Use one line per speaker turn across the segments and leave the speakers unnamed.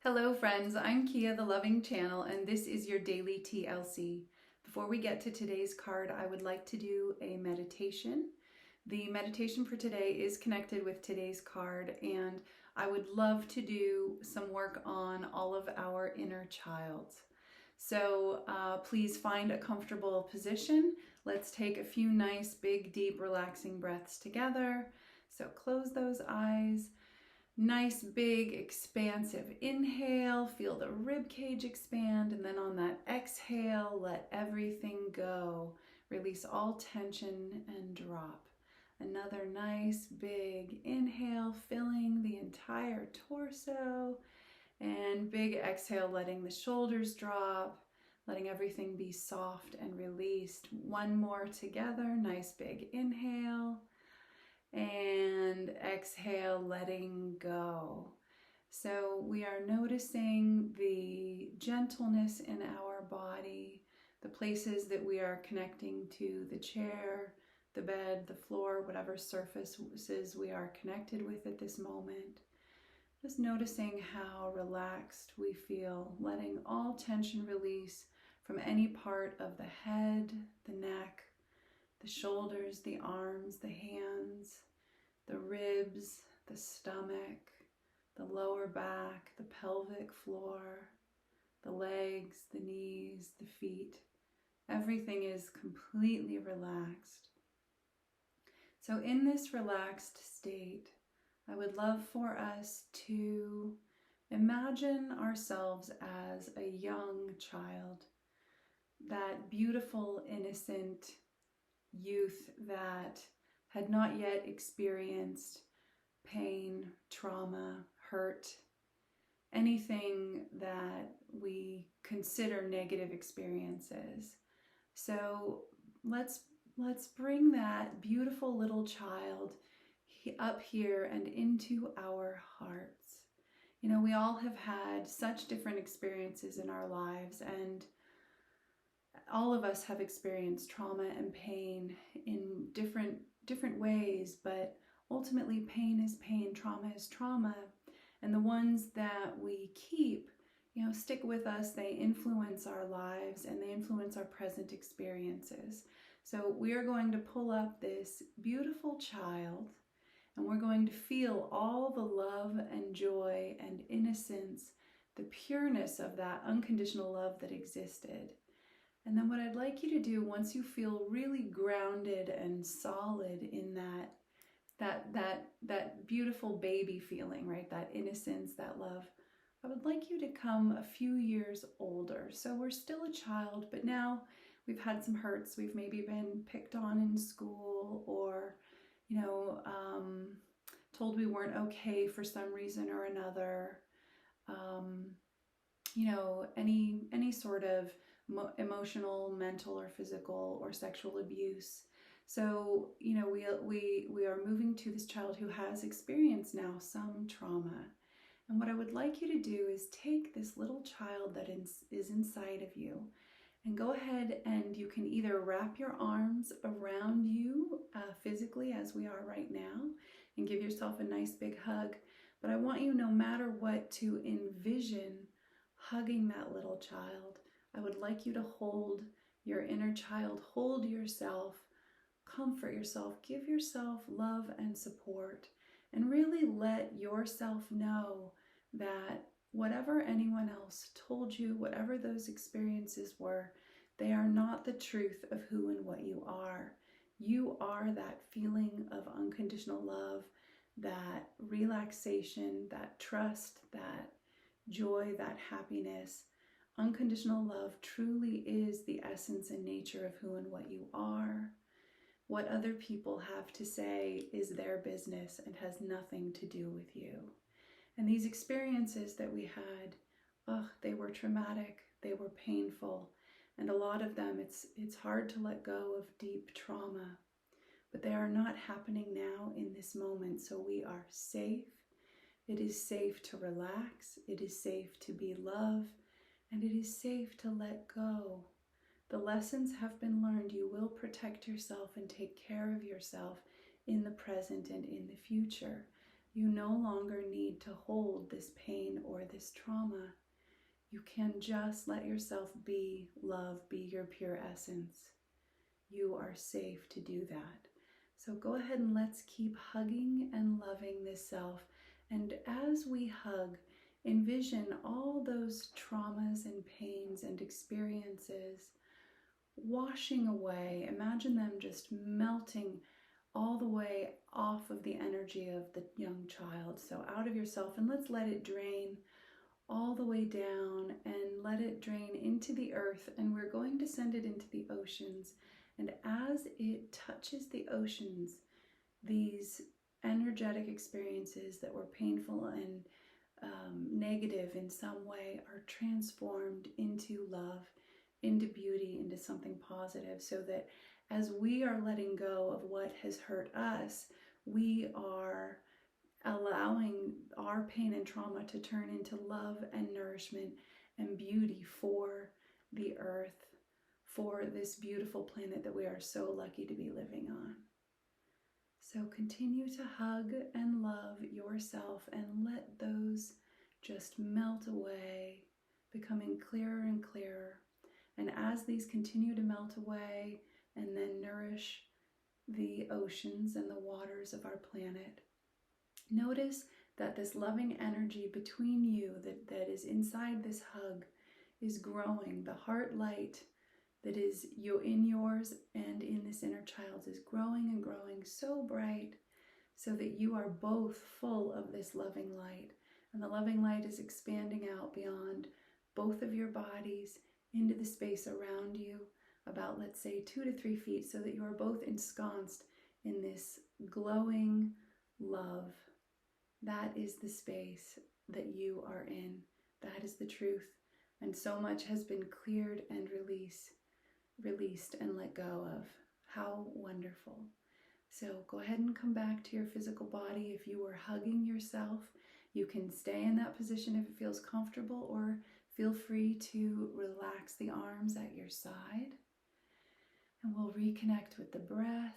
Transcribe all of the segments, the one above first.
Hello friends, I'm Kia, the Loving Channel, and this is your daily TLC. Before we get to today's card, I would like to do a meditation. The meditation for today is connected with today's card, and I would love to do some work on all of our inner child. So please find a comfortable position. Let's take a few nice, big, deep, relaxing breaths together. So close those eyes. Nice, big, expansive inhale, feel the rib cage expand, and then on that exhale, let everything go. Release all tension and drop. Another nice, big inhale, filling the entire torso, and big exhale, letting the shoulders drop, letting everything be soft and released. One more together, nice, big inhale. And exhale, letting go. So we are noticing the gentleness in our body, the places that we are connecting to the chair, the bed, the floor, whatever surfaces we are connected with at this moment. Just noticing how relaxed we feel, letting all tension release from any part of the head, the neck, the shoulders, the arms, the hands, the ribs, the stomach, the lower back, the pelvic floor, the legs, the knees, the feet. Everything is completely relaxed. So in this relaxed state, I would love for us to imagine ourselves as a young child, that beautiful, innocent youth that had not yet experienced pain, trauma, hurt, anything that we consider negative experiences. So let's bring that beautiful little child up here and into our hearts. You know, we all have had such different experiences in our lives, and all of us have experienced trauma and pain in different ways, but ultimately pain is pain, trauma is trauma. And the ones that we keep, you know, stick with us. They influence our lives and they influence our present experiences. So we are going to pull up this beautiful child, and we're going to feel all the love and joy and innocence, the pureness of that unconditional love that existed. And then what I'd like you to do, once you feel really grounded and solid in that beautiful baby feeling, right? That innocence, that love, I would like you to come a few years older. So we're still a child, but now we've had some hurts. We've maybe been picked on in school, or, you know, told we weren't okay for some reason or another. You know, any sort of emotional, mental, or physical, or sexual abuse. So, you know, we are moving to this child who has experienced now some trauma. And what I would like you to do is take this little child that is inside of you, and go ahead and you can either wrap your arms around you physically, as we are right now, and give yourself a nice big hug. But I want you, no matter what, to envision hugging that little child. I would like you to hold your inner child, hold yourself, comfort yourself, give yourself love and support, and really let yourself know that whatever anyone else told you, whatever those experiences were, they are not the truth of who and what you are. You are that feeling of unconditional love, that relaxation, that trust, that joy, that happiness. Unconditional love truly is the essence and nature of who and what you are. What other people have to say is their business and has nothing to do with you. And these experiences that we had, they were traumatic, they were painful, and a lot of them, it's hard to let go of deep trauma. But they are not happening now in this moment, so we are safe. It is safe to relax, it is safe to be loved, and it is safe to let go. The lessons have been learned. You will protect yourself and take care of yourself in the present and in the future. You no longer need to hold this pain or this trauma. You can just let yourself be love, be your pure essence. You are safe to do that. So go ahead and let's keep hugging and loving this self. And as we hug, envision all those traumas and pains and experiences washing away. Imagine them just melting all the way off of the energy of the young child. So out of yourself, and let's let it drain all the way down and let it drain into the earth. And we're going to send it into the oceans. And as it touches the oceans, these energetic experiences that were painful and negative in some way are transformed into love, into beauty, into something positive, so that as we are letting go of what has hurt us, we are allowing our pain and trauma to turn into love and nourishment and beauty for the earth, for this beautiful planet that we are so lucky to be living on. So continue to hug and love yourself and let those just melt away, becoming clearer and clearer. And as these continue to melt away and then nourish the oceans and the waters of our planet, notice that this loving energy between you that is inside this hug is growing. The heart light that is in yours and in this inner child's is growing and growing so bright, so that you are both full of this loving light. And the loving light is expanding out beyond both of your bodies into the space around you, about, let's say, 2 to 3 feet, so that you are both ensconced in this glowing love. That is the space that you are in. That is the truth. And so much has been cleared and released and let go of. How wonderful. So go ahead and come back to your physical body. If you were hugging yourself, you can stay in that position if it feels comfortable, or feel free to relax the arms at your side. And we'll reconnect with the breath.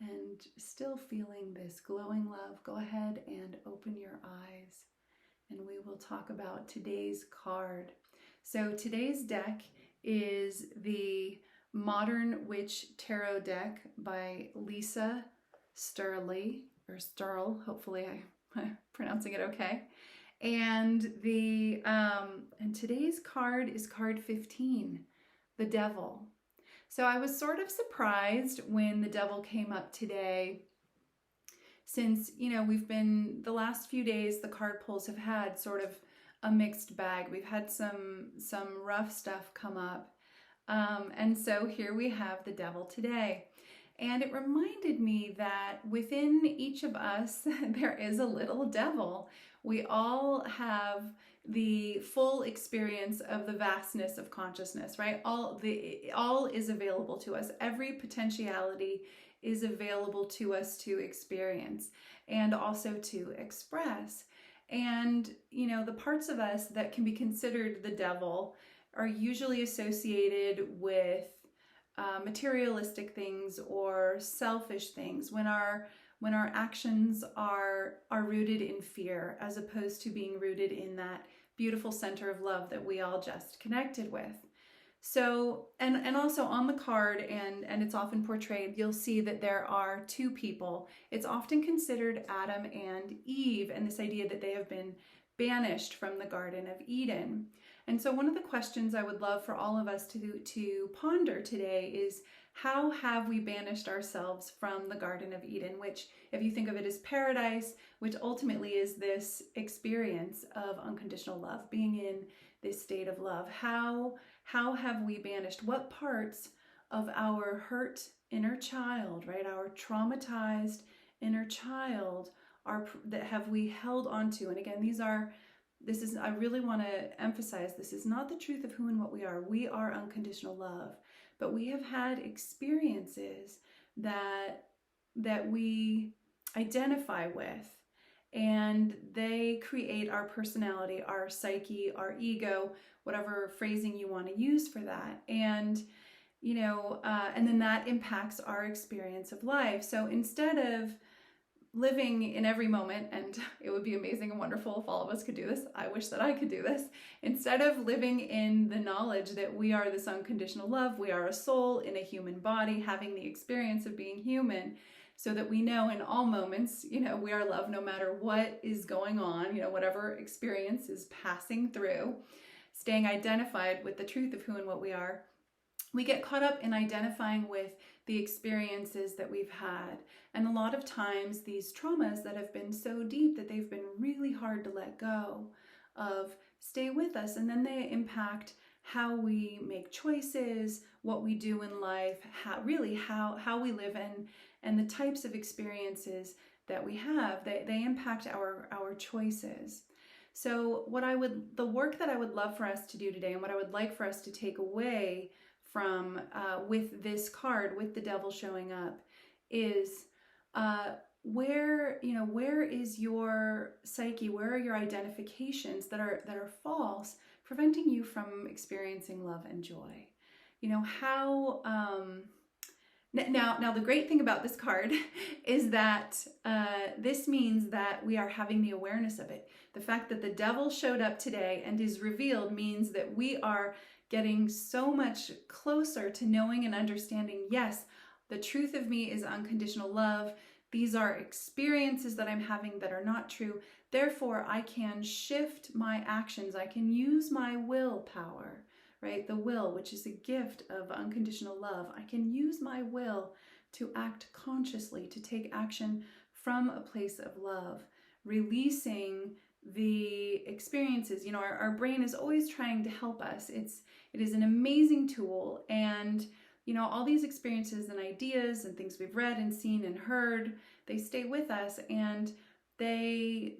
And still feeling this glowing love, go ahead and open your eyes, and we will talk about today's card. So today's deck is the Modern Witch Tarot deck by Lisa Sterle, hopefully I'm pronouncing it okay. And today's card is card 15, the Devil. So I was sort of surprised when the Devil came up today, since, we've been, the last few days, the card pulls have had sort of a mixed bag. We've had some rough stuff come up. And so here we have the Devil today. And it reminded me that within each of us, there is a little devil. We all have the full experience of the vastness of consciousness, right? All is available to us. Every potentiality is available to us to experience and also to express. And, the parts of us that can be considered the devil are usually associated with materialistic things or selfish things, when our actions are rooted in fear, as opposed to being rooted in that beautiful center of love that we all just connected with. So, and also on the card, and it's often portrayed, you'll see that there are two people. It's often considered Adam and Eve, and this idea that they have been banished from the Garden of Eden. And so one of the questions I would love for all of us to ponder today is, how have we banished ourselves from the Garden of Eden, which, if you think of it as paradise, which ultimately is this experience of unconditional love, being in this state of love? How have we banished? What parts of our hurt inner child, right, our traumatized inner child, that have we held onto? And again, I really want to emphasize, this is not the truth of who and what we are. We are unconditional love, but we have had experiences that we identify with, and they create our personality, our psyche, our ego, whatever phrasing you want to use for that. And, and then that impacts our experience of life. So instead of living in every moment, and it would be amazing and wonderful if all of us could do this. I wish that I could do this. Instead of living in the knowledge that we are this unconditional love, we are a soul in a human body having the experience of being human, so that we know in all moments, we are love no matter what is going on, whatever experience is passing through, staying identified with the truth of who and what we are. We get caught up in identifying with the experiences that we've had. And a lot of times these traumas that have been so deep that they've been really hard to let go of stay with us. And then they impact how we make choices, what we do in life, how we live, and the types of experiences that we have. They impact our choices. So the work that I would love for us to do today, and what I would like for us to take away from with this card, with the devil showing up, is where is your psyche, where are your identifications that are false, preventing you from experiencing love and joy? How now the great thing about this card is that this means that we are having the awareness of it. The fact that the devil showed up today and is revealed means that we are getting so much closer to knowing and understanding, yes, the truth of me is unconditional love. These are experiences that I'm having that are not true. Therefore, I can shift my actions. I can use my willpower, right? The will, which is a gift of unconditional love. I can use my will to act consciously, to take action from a place of love, releasing the experiences. Our brain is always trying to help us. It is an amazing tool, and all these experiences and ideas and things we've read and seen and heard, they stay with us, and the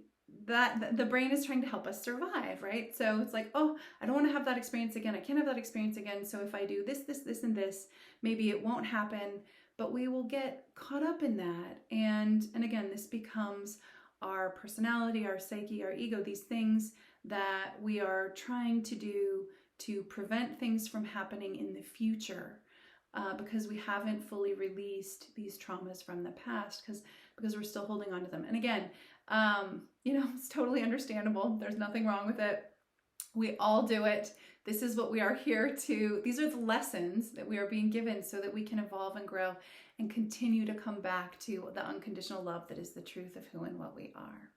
brain is trying to help us survive, right? So it's like, oh, I don't want to have that experience again. I can't have that experience again. So if I do this, and this, maybe it won't happen. But we will get caught up in that, and again, this becomes our personality, our psyche, our ego, these things that we are trying to do to prevent things from happening in the future, because we haven't fully released these traumas from the past, because we're still holding on to them. And again, it's totally understandable. There's nothing wrong with it. We all do it. This is what we are here to. These are the lessons that we are being given so that we can evolve and grow and continue to come back to the unconditional love that is the truth of who and what we are.